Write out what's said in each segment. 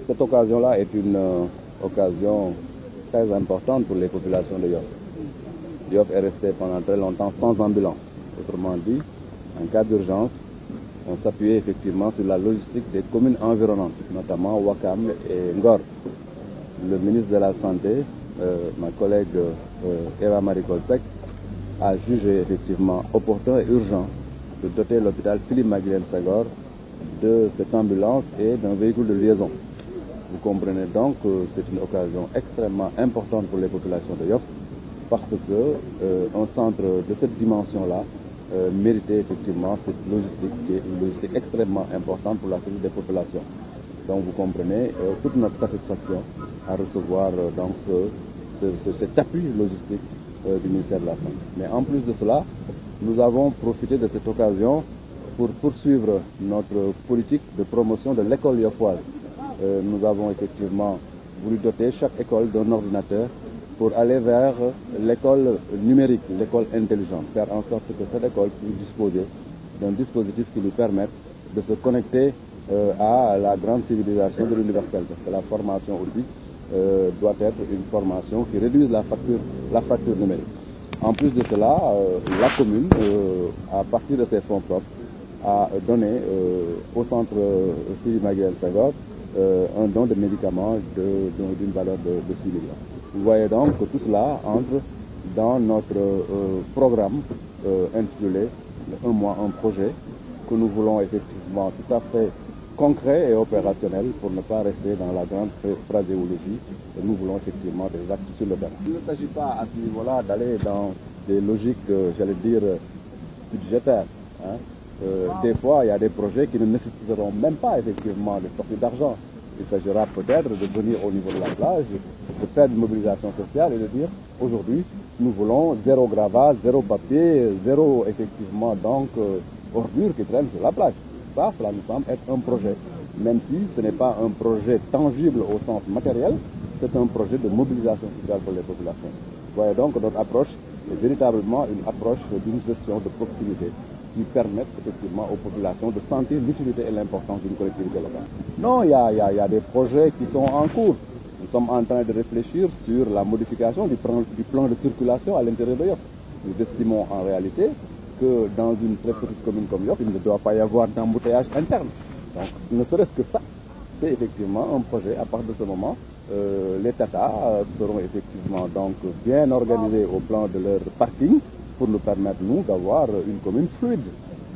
Cette occasion-là est une occasion très importante pour les populations de Yoff. Yoff est resté pendant très longtemps sans ambulance. Autrement dit, en cas d'urgence, on s'appuyait effectivement sur la logistique des communes environnantes, notamment Ouakam et Ngor. Le ministre de la Santé, ma collègue Eva Marie Colsec, a jugé effectivement opportun et urgent de doter l'hôpital Philippe Maguilène Senghor de cette ambulance et d'un véhicule de liaison. Vous comprenez donc que c'est une occasion extrêmement importante pour les populations de Yoff parce que un centre de cette dimension-là méritait effectivement cette logistique qui est une logistique extrêmement importante pour la survie des populations. Donc vous comprenez toute notre satisfaction à recevoir donc cet appui logistique du ministère de la Santé. Mais en plus de cela, nous avons profité de cette occasion pour poursuivre notre politique de promotion de l'école yoffoise. Nous avons effectivement voulu doter chaque école d'un ordinateur pour aller vers l'école numérique, l'école intelligente, faire en sorte que cette école puisse disposer d'un dispositif qui lui permette de se connecter à la grande civilisation de l'universel, parce que la formation aussi doit être une formation qui réduise la fracture numérique. En plus de cela, la commune, à partir de ses fonds propres, a donné au centre Philippe Maguilène Senghor un don de médicaments d'une valeur de 6 millions. Vous voyez donc que tout cela entre dans notre programme intitulé « Un mois, un projet » que nous voulons effectivement tout à fait concret et opérationnel pour ne pas rester dans la grande phraséologie. Et nous voulons effectivement des actes sur le terrain. Il ne s'agit pas à ce niveau-là d'aller dans des logiques, j'allais dire, budgétaires. Hein. Des fois, il y a des projets qui ne nécessiteront même pas effectivement de sortie d'argent. Il s'agira peut-être de venir au niveau de la plage, de faire une mobilisation sociale et de dire aujourd'hui, nous voulons zéro gravat, zéro papier, zéro effectivement donc ordure qui traîne sur la plage. Ça, cela nous semble être un projet. Même si ce n'est pas un projet tangible au sens matériel, c'est un projet de mobilisation sociale pour les populations. Vous voyez donc que notre approche est véritablement une approche d'une gestion de proximité qui permettent effectivement aux populations de sentir l'utilité et l'importance d'une collectivité locale. Non, il y a des projets qui sont en cours. Nous sommes en train de réfléchir sur la modification du plan de circulation à l'intérieur de Yoff. Nous estimons en réalité que dans une très petite commune comme Yoff, il ne doit pas y avoir d'embouteillage interne. Donc, ne serait-ce que ça, c'est effectivement un projet. À partir de ce moment, les Tata seront effectivement donc bien organisés au plan de leur parking pour nous permettre, nous, d'avoir une commune fluide.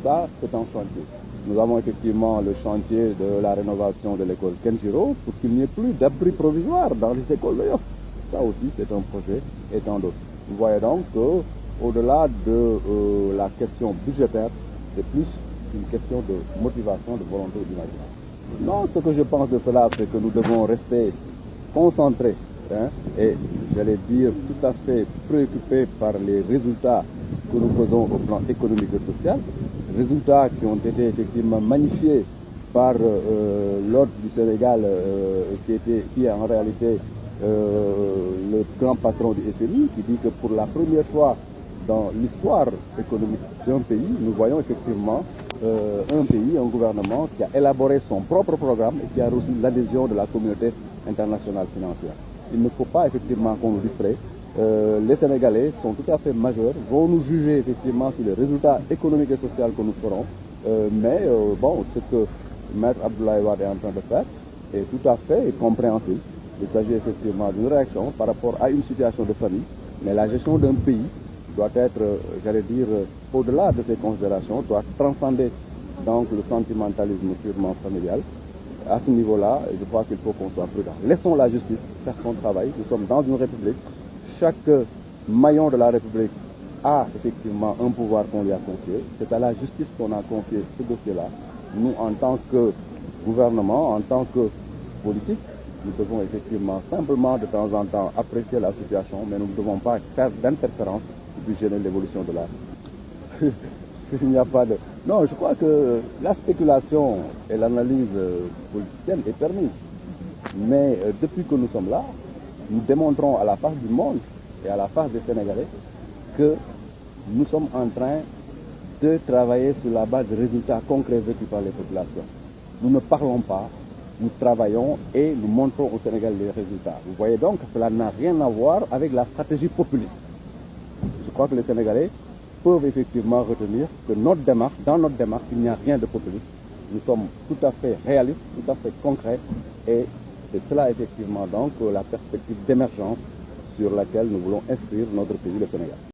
Ça, c'est un chantier. Nous avons effectivement le chantier de la rénovation de l'école Kenjiro pour qu'il n'y ait plus d'abri provisoire dans les écoles de Yoff. Ça aussi, c'est un projet et tant d'autres. Vous voyez donc qu'au-delà de la question budgétaire, c'est plus une question de motivation, de volonté et d'imagination. Non, ce que je pense de cela, c'est que nous devons rester concentrés et, j'allais dire, tout à fait préoccupés par les résultats que nous faisons au plan économique et social, résultats qui ont été effectivement magnifiés par l'ordre du Sénégal, qui est en réalité le grand patron du FMI, qui dit que pour la première fois dans l'histoire économique d'un pays, nous voyons effectivement un gouvernement qui a élaboré son propre programme et qui a reçu l'adhésion de la communauté internationale financière. Il ne faut pas effectivement qu'on nous distrait. Les Sénégalais sont tout à fait majeurs, vont nous juger effectivement sur les résultats économiques et sociaux que nous ferons. Mais bon, ce que Maître Abdoulaye Wade est en train de faire est tout à fait compréhensible. Il s'agit effectivement d'une réaction par rapport à une situation de famille. Mais la gestion d'un pays doit être, j'allais dire, au-delà de ces considérations, doit transcender donc le sentimentalisme purement familial. À ce niveau-là, je crois qu'il faut qu'on soit prudent. Laissons la justice faire son travail. Nous sommes dans une république. Chaque maillon de la république a effectivement un pouvoir qu'on lui a confié. C'est à la justice qu'on a confié ce dossier-là. Nous, en tant que gouvernement, en tant que politique, nous devons effectivement simplement de temps en temps apprécier la situation, mais nous ne devons pas faire d'interférence et puis gêner l'évolution de l'art. Il n'y a pas de... Non, je crois que la spéculation et l'analyse politicienne est permise. Mais depuis que nous sommes là, nous démontrons à la face du monde et à la face des Sénégalais que nous sommes en train de travailler sur la base de résultats concrets vécus par les populations. Nous ne parlons pas, nous travaillons et nous montrons au Sénégal les résultats. Vous voyez donc que cela n'a rien à voir avec la stratégie populiste. Je crois que les Sénégalais peuvent effectivement retenir que dans notre démarche, il n'y a rien de populiste. Nous sommes tout à fait réalistes, tout à fait concrets et c'est cela effectivement donc la perspective d'émergence sur laquelle nous voulons inscrire notre pays, le Sénégal.